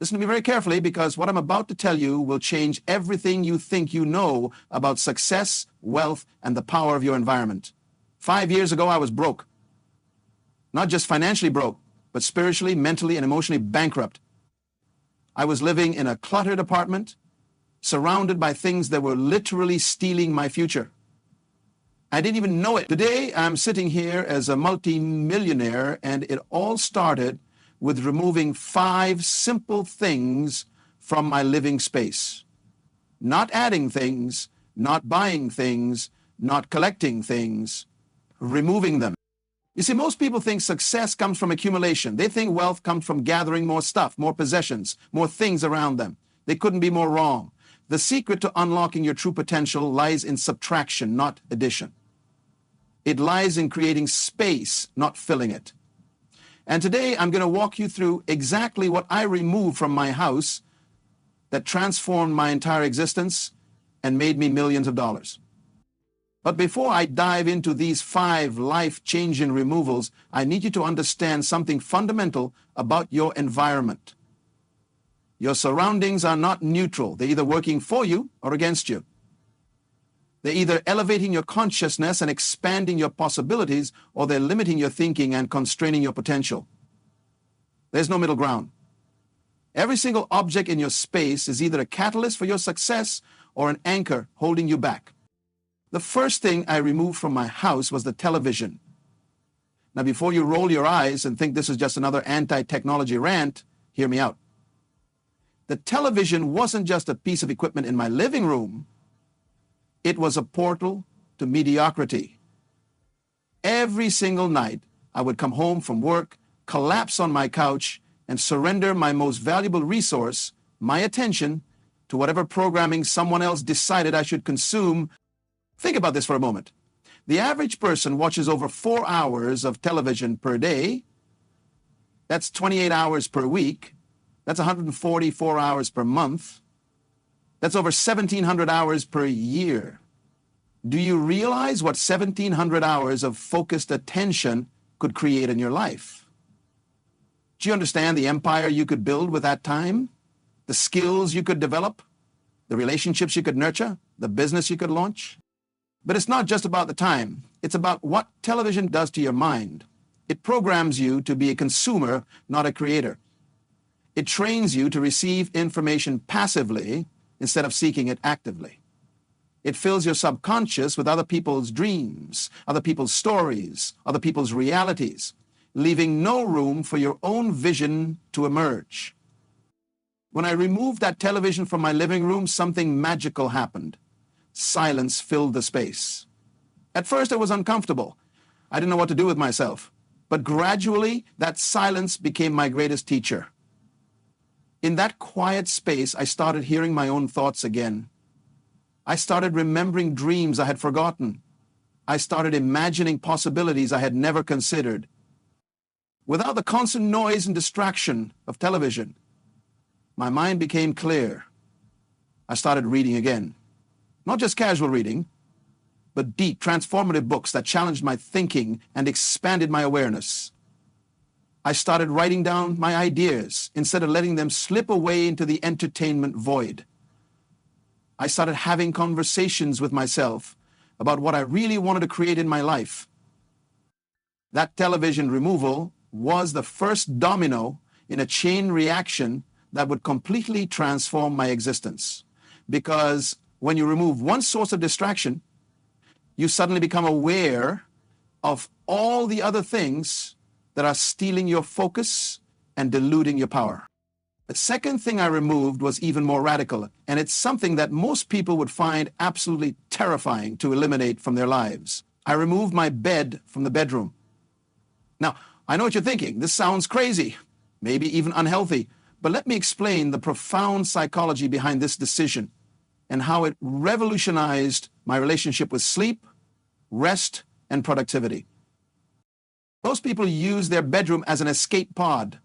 Listen to me very carefully, because what I'm about to tell you will change everything you think you know about success, wealth, and the power of your environment. 5 years ago, I was broke. Not just financially broke, but spiritually, mentally, and emotionally bankrupt. I was living in a cluttered apartment, surrounded by things that were literally stealing my future. I didn't even know it. Today, I'm sitting here as a multi-millionaire, and it all started with removing 5 simple things from my living space. Not adding things, not buying things, not collecting things, removing them. You see, most people think success comes from accumulation. They think wealth comes from gathering more stuff, more possessions, more things around them. They couldn't be more wrong. The secret to unlocking your true potential lies in subtraction, not addition. It lies in creating space, not filling it. And today I'm going to walk you through exactly what I removed from my house that transformed my entire existence and made me millions of dollars. But before I dive into these 5 life-changing removals, I need you to understand something fundamental about your environment. Your surroundings are not neutral. They're either working for you or against you. They're either elevating your consciousness and expanding your possibilities, or they're limiting your thinking and constraining your potential. There's no middle ground. Every single object in your space is either a catalyst for your success or an anchor holding you back. The first thing I removed from my house was the television. Now, before you roll your eyes and think this is just another anti-technology rant, hear me out. The television wasn't just a piece of equipment in my living room. It was a portal to mediocrity. Every single night, I would come home from work, collapse on my couch, and surrender my most valuable resource, my attention, to whatever programming someone else decided I should consume. Think about this for a moment. The average person watches over 4 hours of television per day. That's 28 hours per week. That's 144 hours per month. That's over 1,700 hours per year. Do you realize what 1,700 hours of focused attention could create in your life? Do you understand the empire you could build with that time? The skills you could develop? The relationships you could nurture? The business you could launch? But it's not just about the time. It's about what television does to your mind. It programs you to be a consumer, not a creator. It trains you to receive information passively instead of seeking it actively. It fills your subconscious with other people's dreams, other people's stories, other people's realities, leaving no room for your own vision to emerge. When I removed that television from my living room, something magical happened. Silence filled the space. At first, it was uncomfortable. I didn't know what to do with myself. But gradually, that silence became my greatest teacher. In that quiet space, I started hearing my own thoughts again. I started remembering dreams I had forgotten. I started imagining possibilities I had never considered. Without the constant noise and distraction of television, my mind became clear. I started reading again. Not just casual reading, but deep, transformative books that challenged my thinking and expanded my awareness. I started writing down my ideas instead of letting them slip away into the entertainment void. I started having conversations with myself about what I really wanted to create in my life. That television removal was the first domino in a chain reaction that would completely transform my existence. Because when you remove one source of distraction, you suddenly become aware of all the other things that are stealing your focus and diluting your power. The second thing I removed was even more radical, and it's something that most people would find absolutely terrifying to eliminate from their lives. I removed my bed from the bedroom. Now, I know what you're thinking. This sounds crazy, maybe even unhealthy, but let me explain the profound psychology behind this decision and how it revolutionized my relationship with sleep, rest, and productivity. Most people use their bedroom as an escape pod.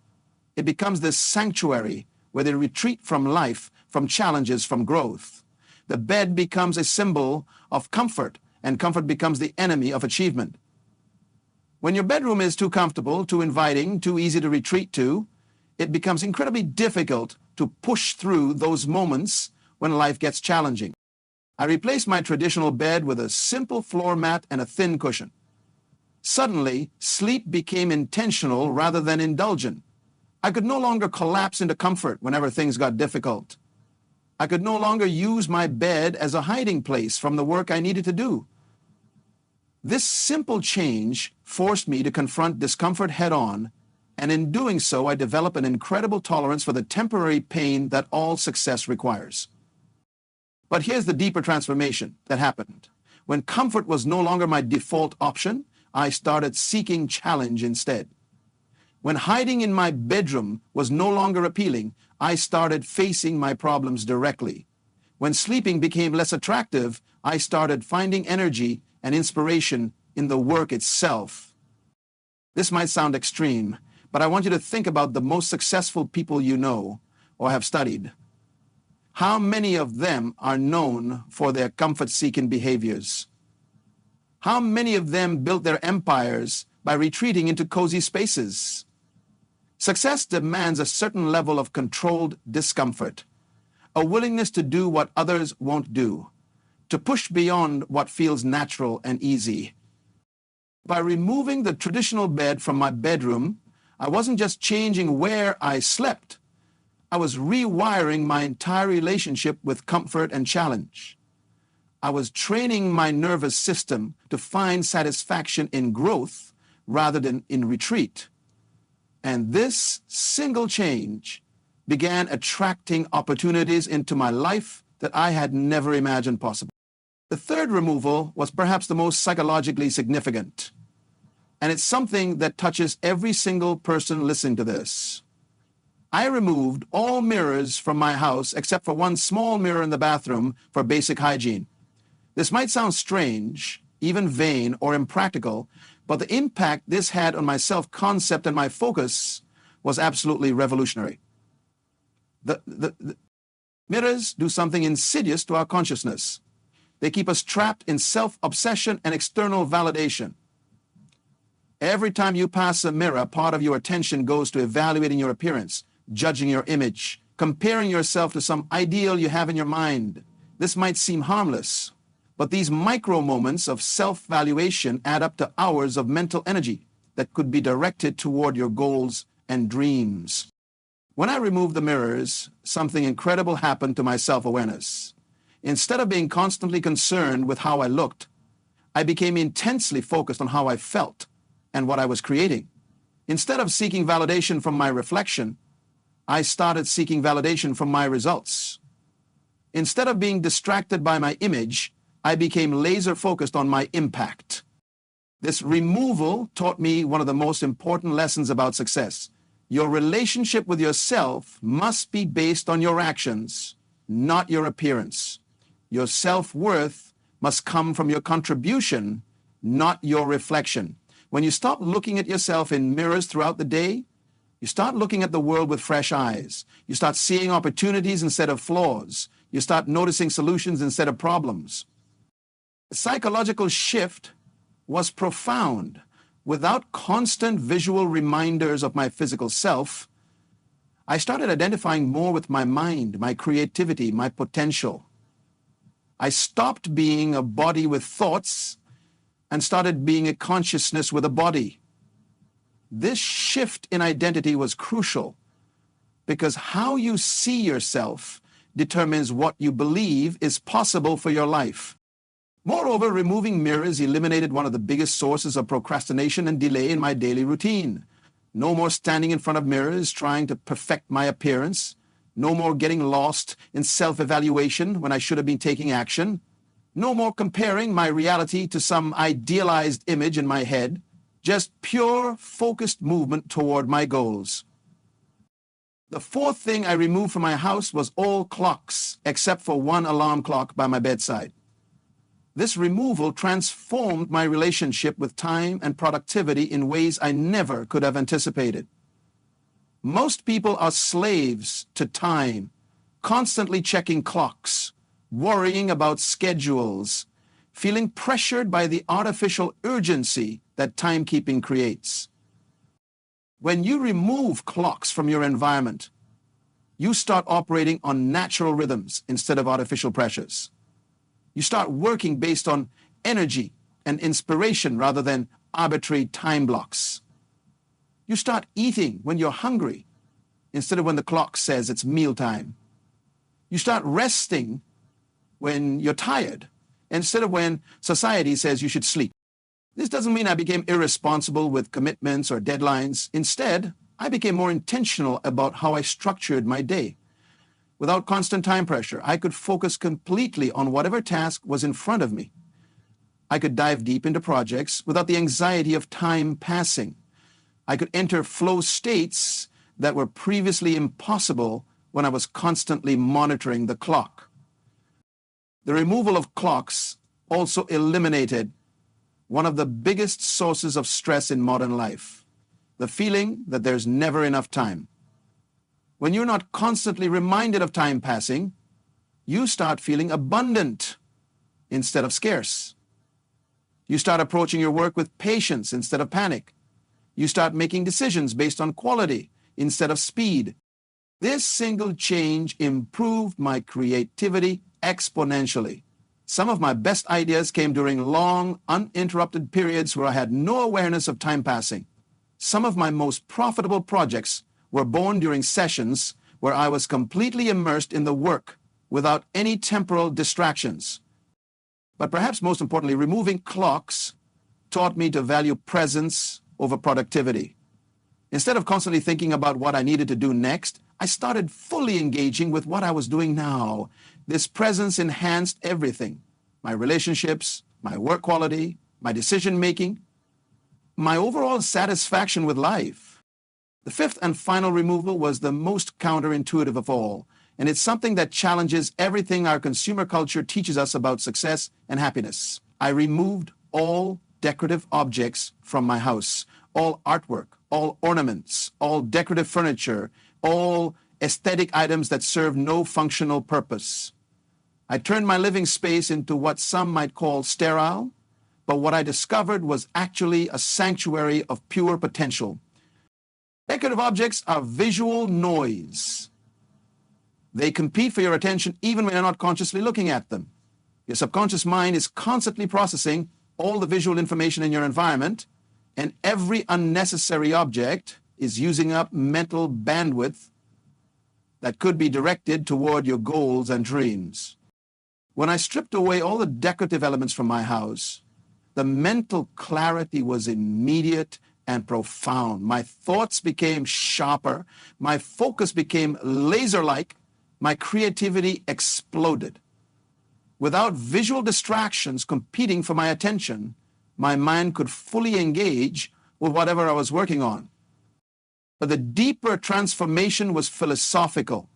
It becomes this sanctuary where they retreat from life, from challenges, from growth. The bed becomes a symbol of comfort, and comfort becomes the enemy of achievement. When your bedroom is too comfortable, too inviting, too easy to retreat to, it becomes incredibly difficult to push through those moments when life gets challenging. I replaced my traditional bed with a simple floor mat and a thin cushion. Suddenly, sleep became intentional rather than indulgent. I could no longer collapse into comfort whenever things got difficult. I could no longer use my bed as a hiding place from the work I needed to do. This simple change forced me to confront discomfort head-on, and in doing so, I developed an incredible tolerance for the temporary pain that all success requires. But here's the deeper transformation that happened. When comfort was no longer my default option, I started seeking challenge instead. When hiding in my bedroom was no longer appealing, I started facing my problems directly. When sleeping became less attractive, I started finding energy and inspiration in the work itself. This might sound extreme, but I want you to think about the most successful people you know or have studied. How many of them are known for their comfort-seeking behaviors? How many of them built their empires by retreating into cozy spaces? Success demands a certain level of controlled discomfort, a willingness to do what others won't do, to push beyond what feels natural and easy. By removing the traditional bed from my bedroom, I wasn't just changing where I slept. I was rewiring my entire relationship with comfort and challenge. I was training my nervous system to find satisfaction in growth rather than in retreat. And this single change began attracting opportunities into my life that I had never imagined possible. The third removal was perhaps the most psychologically significant, and it's something that touches every single person listening to this. I removed all mirrors from my house except for one small mirror in the bathroom for basic hygiene. This might sound strange, even vain or impractical, but the impact this had on my self-concept and my focus was absolutely revolutionary. The mirrors do something insidious to our consciousness. They keep us trapped in self-obsession and external validation. Every time you pass a mirror, part of your attention goes to evaluating your appearance, judging your image, comparing yourself to some ideal you have in your mind. This might seem harmless, but these micro moments of self-valuation add up to hours of mental energy that could be directed toward your goals and dreams. When I removed the mirrors, something incredible happened to my self-awareness. Instead of being constantly concerned with how I looked, I became intensely focused on how I felt and what I was creating. Instead of seeking validation from my reflection, I started seeking validation from my results. Instead of being distracted by my image, I became laser focused on my impact. This removal taught me one of the most important lessons about success. Your relationship with yourself must be based on your actions, not your appearance. Your self-worth must come from your contribution, not your reflection. When you stop looking at yourself in mirrors throughout the day, you start looking at the world with fresh eyes. You start seeing opportunities instead of flaws. You start noticing solutions instead of problems. The psychological shift was profound. Without constant visual reminders of my physical self, I started identifying more with my mind, my creativity, my potential. I stopped being a body with thoughts and started being a consciousness with a body. This shift in identity was crucial because how you see yourself determines what you believe is possible for your life. Moreover, removing mirrors eliminated one of the biggest sources of procrastination and delay in my daily routine. No more standing in front of mirrors trying to perfect my appearance. No more getting lost in self-evaluation when I should have been taking action. No more comparing my reality to some idealized image in my head. Just pure, focused movement toward my goals. The fourth thing I removed from my house was all clocks, except for one alarm clock by my bedside. This removal transformed my relationship with time and productivity in ways I never could have anticipated. Most people are slaves to time, constantly checking clocks, worrying about schedules, feeling pressured by the artificial urgency that timekeeping creates. When you remove clocks from your environment, You start operating on natural rhythms instead of artificial pressures. You start working based on energy and inspiration rather than arbitrary time blocks. You start eating when you're hungry instead of when the clock says it's mealtime. You start resting when you're tired instead of when society says you should sleep. This doesn't mean I became irresponsible with commitments or deadlines. Instead, I became more intentional about how I structured my day. Without constant time pressure, I could focus completely on whatever task was in front of me. I could dive deep into projects without the anxiety of time passing. I could enter flow states that were previously impossible when I was constantly monitoring the clock. The removal of clocks also eliminated one of the biggest sources of stress in modern life, the feeling that there's never enough time. When you're not constantly reminded of time passing, you start feeling abundant instead of scarce. You start approaching your work with patience instead of panic. You start making decisions based on quality instead of speed. This single change improved my creativity exponentially. Some of my best ideas came during long, uninterrupted periods where I had no awareness of time passing. Some of my most profitable projects were born during sessions where I was completely immersed in the work without any temporal distractions. But perhaps most importantly, removing clocks taught me to value presence over productivity. Instead of constantly thinking about what I needed to do next, I started fully engaging with what I was doing now. This presence enhanced everything: my relationships, my work quality, my decision-making, my overall satisfaction with life. The fifth and final removal was the most counterintuitive of all, and it's something that challenges everything our consumer culture teaches us about success and happiness. I removed all decorative objects from my house, all artwork, all ornaments, all decorative furniture, all aesthetic items that serve no functional purpose. I turned my living space into what some might call sterile, but what I discovered was actually a sanctuary of pure potential. Decorative objects are visual noise. They compete for your attention even when you're not consciously looking at them. Your subconscious mind is constantly processing all the visual information in your environment, and every unnecessary object is using up mental bandwidth that could be directed toward your goals and dreams. When I stripped away all the decorative elements from my house, the mental clarity was immediate and profound. My thoughts became sharper, my focus became laser-like, my creativity exploded. Without visual distractions competing for my attention, my mind could fully engage with whatever I was working on. But the deeper transformation was philosophical.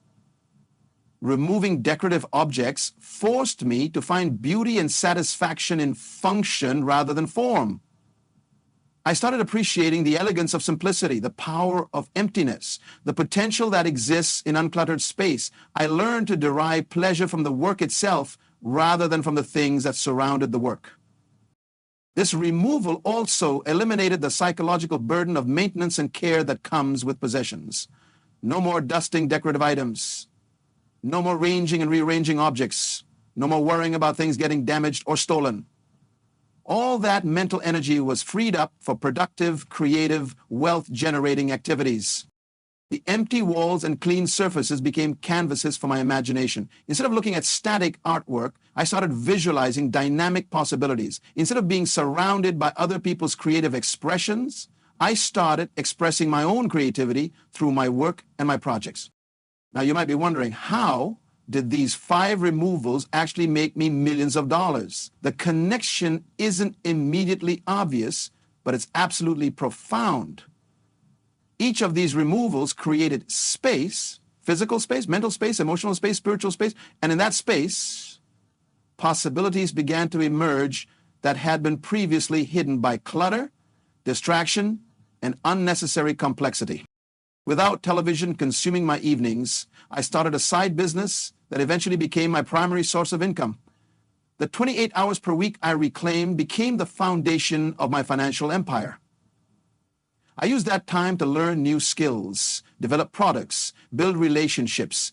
Removing decorative objects forced me to find beauty and satisfaction in function rather than form. I started appreciating the elegance of simplicity, the power of emptiness, the potential that exists in uncluttered space. I learned to derive pleasure from the work itself rather than from the things that surrounded the work. This removal also eliminated the psychological burden of maintenance and care that comes with possessions. No more dusting decorative items. No more ranging and rearranging objects. No more worrying about things getting damaged or stolen. All that mental energy was freed up for productive, creative, wealth-generating activities. The empty walls and clean surfaces became canvases for my imagination. Instead of looking at static artwork, I started visualizing dynamic possibilities. Instead of being surrounded by other people's creative expressions, I started expressing my own creativity through my work and my projects. Now, you might be wondering, how did these 5 removals actually make me millions of dollars? The connection isn't immediately obvious, but it's absolutely profound. Each of these removals created space, physical space, mental space, emotional space, spiritual space, and in that space, possibilities began to emerge that had been previously hidden by clutter, distraction, and unnecessary complexity. Without television consuming my evenings, I started a side business that eventually became my primary source of income. The 28 hours per week I reclaimed became the foundation of my financial empire. I used that time to learn new skills, develop products, build relationships,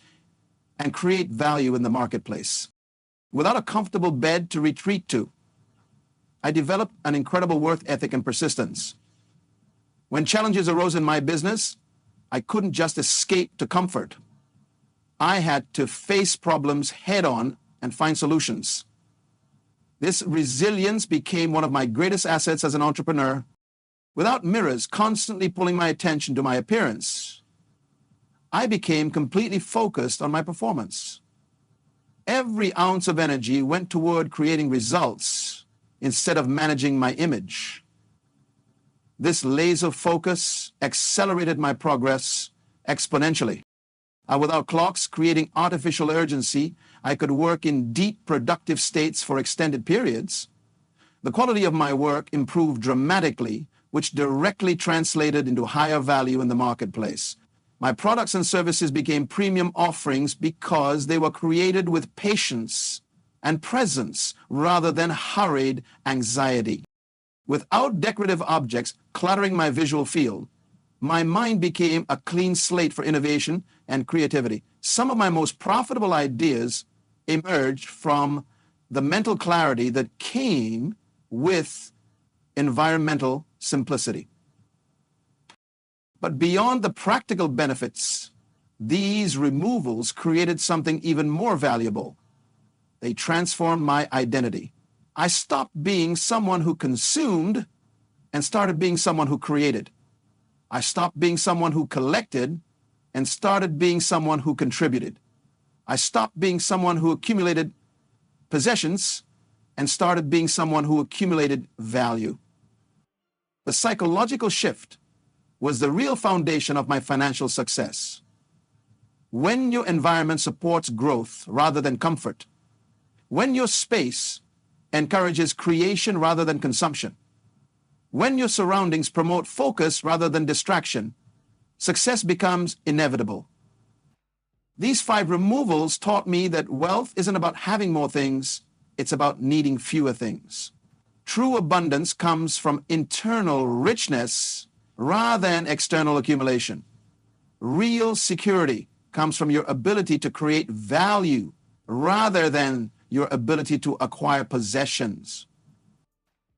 and create value in the marketplace. Without a comfortable bed to retreat to, I developed an incredible work ethic and persistence. When challenges arose in my business, I couldn't just escape to comfort. I had to face problems head on and find solutions. This resilience became one of my greatest assets as an entrepreneur. Without mirrors constantly pulling my attention to my appearance, I became completely focused on my performance. Every ounce of energy went toward creating results instead of managing my image. This laser focus accelerated my progress exponentially. Without clocks creating artificial urgency, I could work in deep, productive states for extended periods. The quality of my work improved dramatically, which directly translated into higher value in the marketplace. My products and services became premium offerings because they were created with patience and presence rather than hurried anxiety. Without decorative objects cluttering my visual field, my mind became a clean slate for innovation and creativity. Some of my most profitable ideas emerged from the mental clarity that came with environmental simplicity. But beyond the practical benefits, these removals created something even more valuable. They transformed my identity. I stopped being someone who consumed and started being someone who created. I stopped being someone who collected and started being someone who contributed. I stopped being someone who accumulated possessions and started being someone who accumulated value. The psychological shift was the real foundation of my financial success. When your environment supports growth rather than comfort, when your space encourages creation rather than consumption, when your surroundings promote focus rather than distraction, success becomes inevitable. These 5 removals taught me that wealth isn't about having more things, it's about needing fewer things. True abundance comes from internal richness rather than external accumulation. Real security comes from your ability to create value rather than your ability to acquire possessions.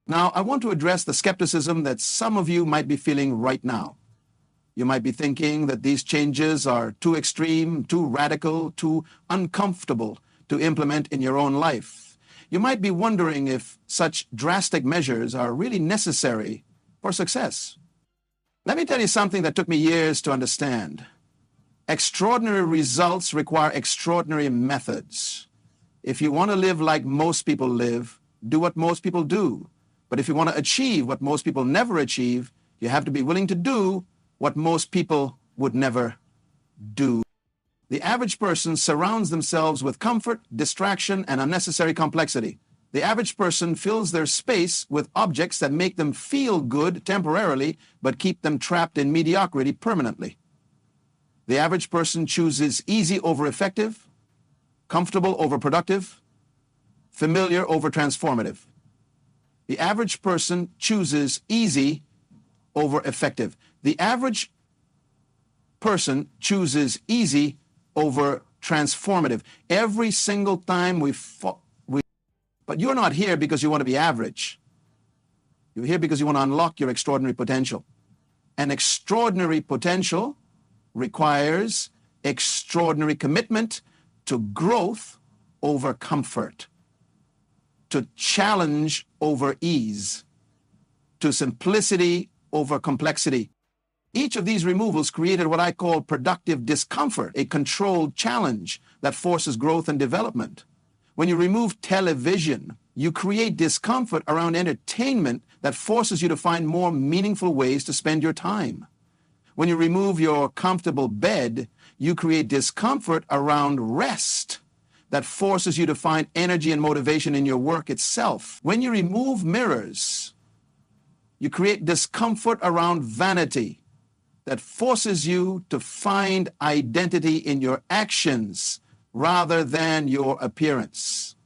Now, I want to address the skepticism that some of you might be feeling right now. You might be thinking that these changes are too extreme, too radical, too uncomfortable to implement in your own life. You might be wondering if such drastic measures are really necessary for success. Let me tell you something that took me years to understand. Extraordinary results require extraordinary methods. If you want to live like most people live, do what most people do. But if you want to achieve what most people never achieve, you have to be willing to do what most people would never do. The average person surrounds themselves with comfort, distraction, and unnecessary complexity. The average person fills their space with objects that make them feel good temporarily, but keep them trapped in mediocrity permanently. The average person chooses easy over effective, comfortable over productive, familiar over transformative. The average person chooses easy over effective. The average person chooses easy over transformative. Every single time but you're not here because you want to be average. You're here because you want to unlock your extraordinary potential. And extraordinary potential requires extraordinary commitment to growth over comfort, to challenge over ease, to simplicity over complexity. Each of these removals created what I call productive discomfort, a controlled challenge that forces growth and development. When you remove television, you create discomfort around entertainment that forces you to find more meaningful ways to spend your time. When you remove your comfortable bed, you create discomfort around rest that forces you to find energy and motivation in your work itself. When you remove mirrors, you create discomfort around vanity that forces you to find identity in your actions rather than your appearance.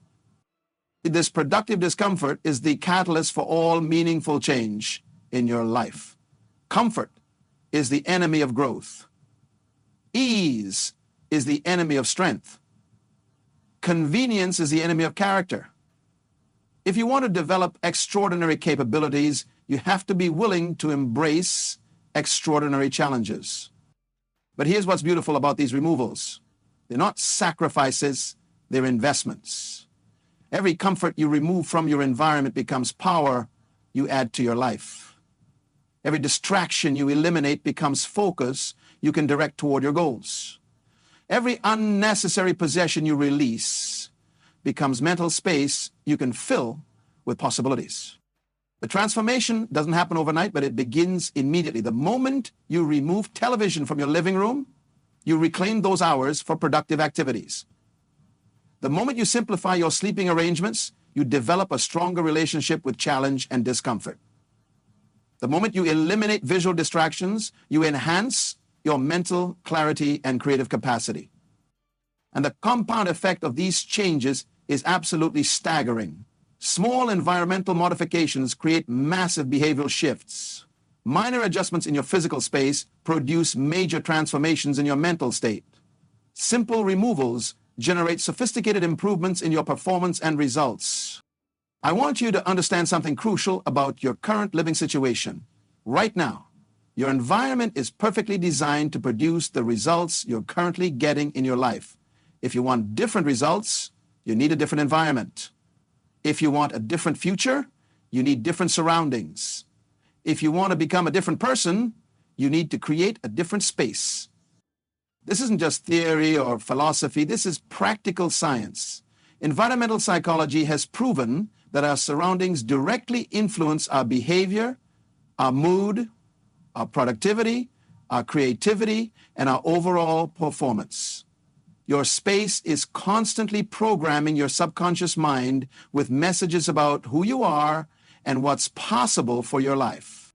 This productive discomfort is the catalyst for all meaningful change in your life. Comfort is the enemy of growth. Ease is the enemy of strength. Convenience is the enemy of character. If you want to develop extraordinary capabilities, you have to be willing to embrace extraordinary challenges. But here's what's beautiful about these removals. They're not sacrifices, they're investments. Every comfort you remove from your environment becomes power you add to your life. Every distraction you eliminate becomes focus you can direct toward your goals. Every unnecessary possession you release becomes mental space you can fill with possibilities. The transformation doesn't happen overnight, but it begins immediately. The moment you remove television from your living room, you reclaim those hours for productive activities. The moment you simplify your sleeping arrangements, you develop a stronger relationship with challenge and discomfort. The moment you eliminate visual distractions, you enhance your mental clarity and creative capacity. And the compound effect of these changes is absolutely staggering. Small environmental modifications create massive behavioral shifts. Minor adjustments in your physical space produce major transformations in your mental state. Simple removals generate sophisticated improvements in your performance and results. I want you to understand something crucial about your current living situation. Right now, your environment is perfectly designed to produce the results you're currently getting in your life. If you want different results, you need a different environment. If you want a different future, you need different surroundings. If you want to become a different person, you need to create a different space. This isn't just theory or philosophy, this is practical science. Environmental psychology has proven that our surroundings directly influence our behavior, our mood, our productivity, our creativity, and our overall performance. Your space is constantly programming your subconscious mind with messages about who you are and what's possible for your life.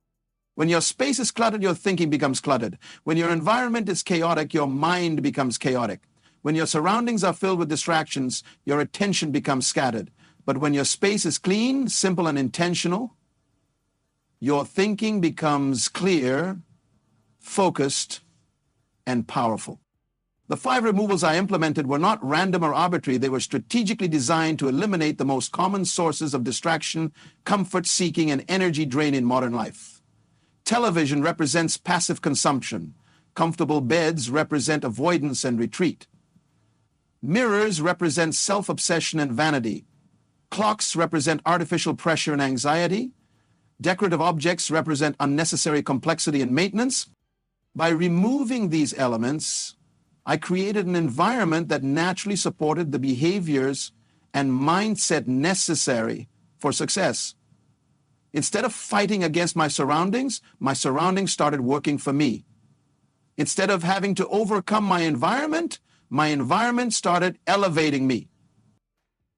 When your space is cluttered, your thinking becomes cluttered. When your environment is chaotic, your mind becomes chaotic. When your surroundings are filled with distractions, your attention becomes scattered. But when your space is clean, simple, and intentional, your thinking becomes clear, focused, and powerful. The 5 removals I implemented were not random or arbitrary. They were strategically designed to eliminate the most common sources of distraction, comfort seeking, and energy drain in modern life. Television represents passive consumption. Comfortable beds represent avoidance and retreat. Mirrors represent self-obsession and vanity. Clocks represent artificial pressure and anxiety. Decorative objects represent unnecessary complexity and maintenance. By removing these elements, I created an environment that naturally supported the behaviors and mindset necessary for success. Instead of fighting against my surroundings started working for me. Instead of having to overcome my environment started elevating me.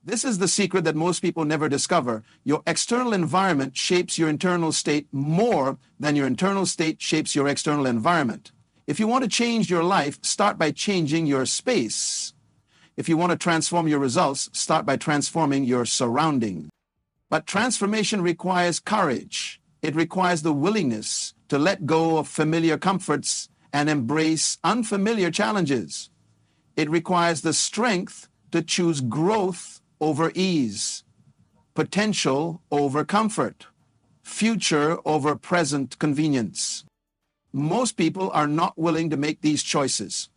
This is the secret that most people never discover. Your external environment shapes your internal state more than your internal state shapes your external environment. If you want to change your life, start by changing your space. If you want to transform your results, start by transforming your surroundings. But transformation requires courage. It requires the willingness to let go of familiar comforts and embrace unfamiliar challenges. It requires the strength to choose growth over ease, potential over comfort, future over present convenience. Most people are not willing to make these choices.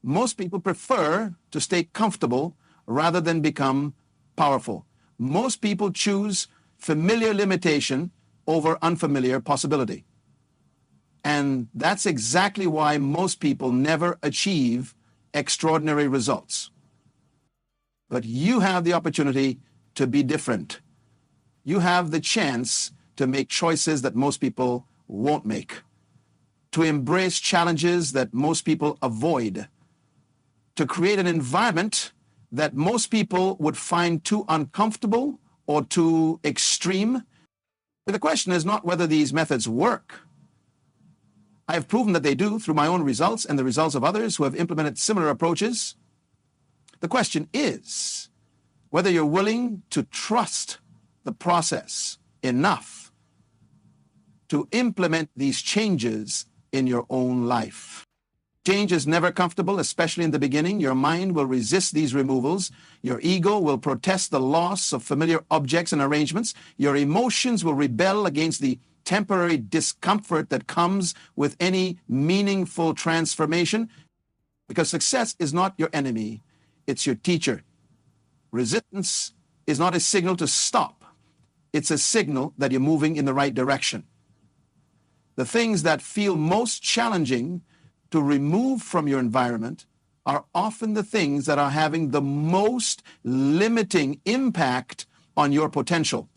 Most people prefer to stay comfortable rather than become powerful. Most people choose familiar limitation over unfamiliar possibility. And that's exactly why most people never achieve extraordinary results. But you have the opportunity to be different. You have the chance to make choices that most people won't make, to embrace challenges that most people avoid, to create an environment that most people would find too uncomfortable or too extreme. But the question is not whether these methods work. I have proven that they do through my own results and the results of others who have implemented similar approaches. The question is whether you're willing to trust the process enough to implement these changes in your own life. Change is never comfortable, especially in the beginning. Your mind will resist these removals. Your ego will protest the loss of familiar objects and arrangements. Your emotions will rebel against the temporary discomfort that comes with any meaningful transformation, because success is not your enemy, it's your teacher. Resistance is not a signal to stop. It's a signal that you're moving in the right direction. The things that feel most challenging to remove from your environment are often the things that are having the most limiting impact on your potential.